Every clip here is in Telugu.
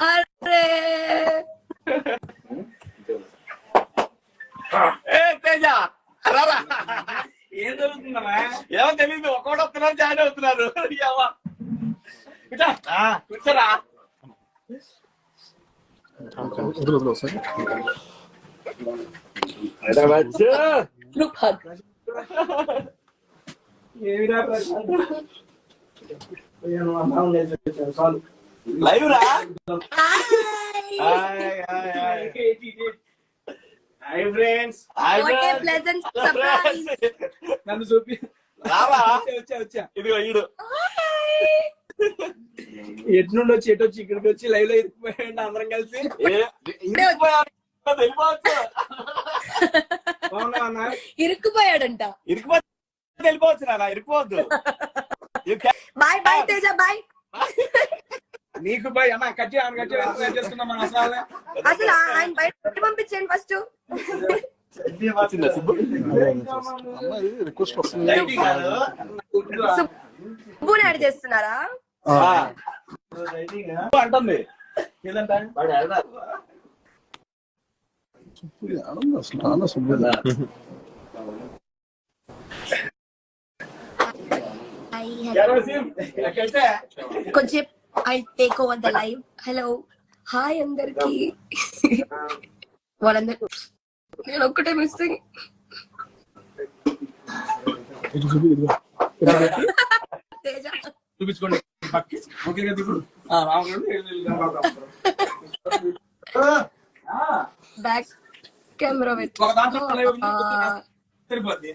అరే తేజ ఏం జరుగుతుందమ్మా? ఏమో తెలియదు, ఒక్కోటి వస్తున్నారు, జాయిన్ అవుతున్నారు. కూర్చోరా. లైవ్ రా. Hi friends. నన్ను చూపి రావా. వచ్చా ఇదిగో ఈడు ఎటు నుండి వచ్చి ఎటు వచ్చి ఇక్కడికి వచ్చి లైవ్ లో ఇరికిపోయాడు అందరం కలిసి. ఇరుక్కుపోయాడంట. ఇరికిపోతే వెళ్ళిపోవచ్చు నాన్న, ఇరికిపోవద్దు. Bye bye Teja bye. నీకు బాయ్ అన్న. కట్ చేస్తున్నాం అసలు. ఆయన బయట పంపించండి ఫస్ట్. సుబ్బుని యాడ్ చేస్తున్నారా? అంటుంది కొంచెం I take over the live. Hello hi అందరికి. వాళ్ళందరూ నేను ఒక్కటే మిస్సింగ్. చూపించుకోండి. బ్యాక్ కెమెరా సరిపోద్ది.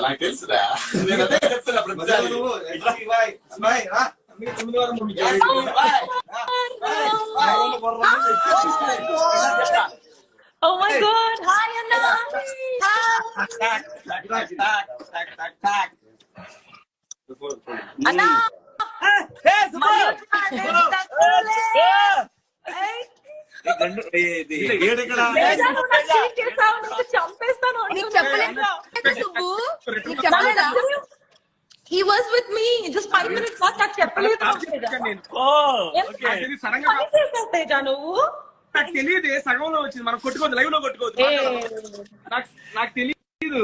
నాకు తెలుసురా. Oh my God! Hi Anna. Hi. Anna. Hey, He was with me just 5 minutes back. నాకు చెప్పలేదు. నాకు తెలియదు సగంలో వచ్చింది. మనం కొట్టుకోవద్దు, లైవ్ లో కొట్టుకోవద్దు. నాకు తెలియదు.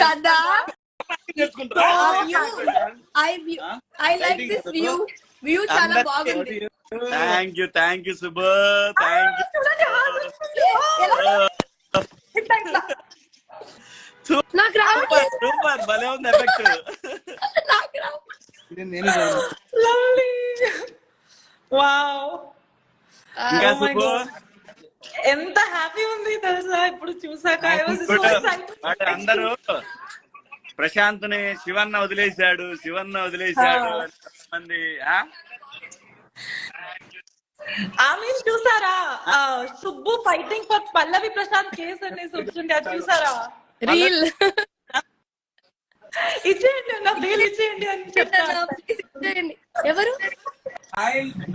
కదా I like this view. View చాలా బాగుంది. Thank you Subbu. Thank you. నాకు రావట్లేదు. సూపర్ భలే ఉంది ఎఫెక్ట్. నాకు రావట్లేదు. లవ్లీ. వావ్. ఇంకా సుబ్బు ఎంత హ్యాపీ ఉంది తెలుసా ఇప్పుడు చూసాక. అందరూ ప్రశాంత్ని శివన్న వదిలేశాడు మంది. ఆమె చూసారా Subbu fighting for Pallavi Prashanth case అనేసి వచ్చింది, అది చూసారా రీల్? ఇచ్చేయండి నాకు రీల్ ఇచ్చేయండి అని చెప్తాను. ఎవరు?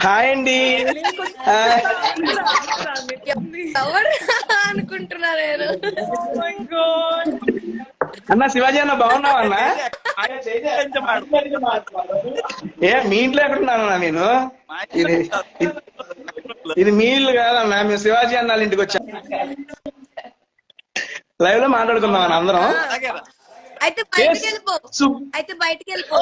హాయ్ అండి. ఎవరు అనుకుంటున్నారు? అన్న శివాజీ అన్న బాగున్నావా అన్న? మీ ఇంట్లో ఎక్కడున్నానన్నా నేను? ఇది మీ ఇల్లు కాదన్నా, మేము శివాజీ అన్న వాళ్ళ ఇంటికి వచ్చాం. లైవ్ లో మాట్లాడుకుందాం అన్న అందరం. అయితే బయటికి వెళ్ళిపో.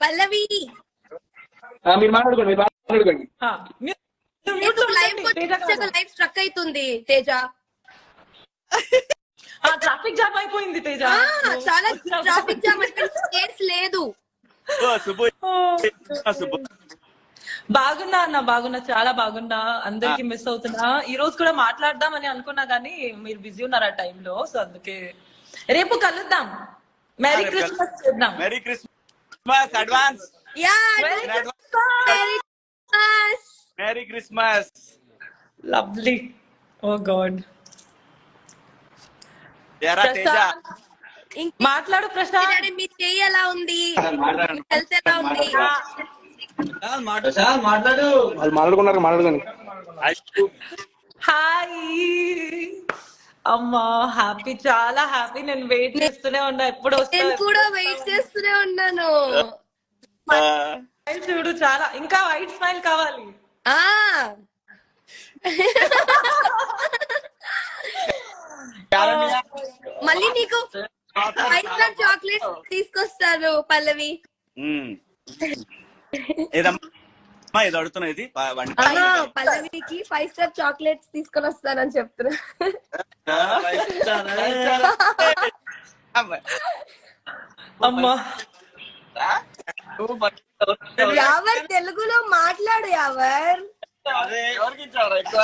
పల్లవి మీరు మాట్లాడుకోండి. లైవ్ స్ట్రక్ అవుతుంది తేజ. ట్రాఫిక్ జామ్ అయిపోయింది తేజ. చాలా ట్రాఫిక్ జామ్ అయిపోయింది. లేదు. బాగున్నా అన్న, బాగున్నా, చాలా బాగున్నా. అందరికి మిస్ అవుతున్నా. ఈ రోజు కూడా మాట్లాడదాం అని అనుకున్నా గానీ మీరు బిజీ ఉన్నారు ఆ టైంలో, సో అందుకే రేపు కలుద్దాం. మెరీ క్రిస్మస్ చేద్దాం. Merry Christmas advance. Merry Christmas. Merry Christmas. Lovely. Oh God. ఎరా తేజ మాట్లాడు ప్రశాంత్. మీ చెయ్యి ఎలా ఉంది, హెల్త్ ఎలా ఉంది? మాట్లాడు వాళ్ళు మాట్లాడుకున్నారు మాట్లాడుకొని. హాయ్ అమ్మా, హ్యాపీ, చాలా హ్యాపీ. నేను వెయిట్ చేస్తూనే ఉన్నా ఎప్పుడు నేను వస్తా. కూడా వెయిట్ చేస్తూనే ఉన్నాను. చూడు, చాలా ఇంకా వైట్ స్మైల్ కావాలి. ఆ మళ్ళీ నీకు 5 స్టార్ చాక్లెట్ తీసుకొస్తాను పల్లవి. ఏదమ్మా ఏదో అడుగుతున్నా ఇది పల్లవికి 5 స్టార్ చాక్లెట్స్ తీసుకొని వస్తానని చెప్తున్నా. అమ్మా యావర్ తెలుగులో మాట్లాడు యావర్. ఎవరికి ఇచ్చావు ఎక్కువ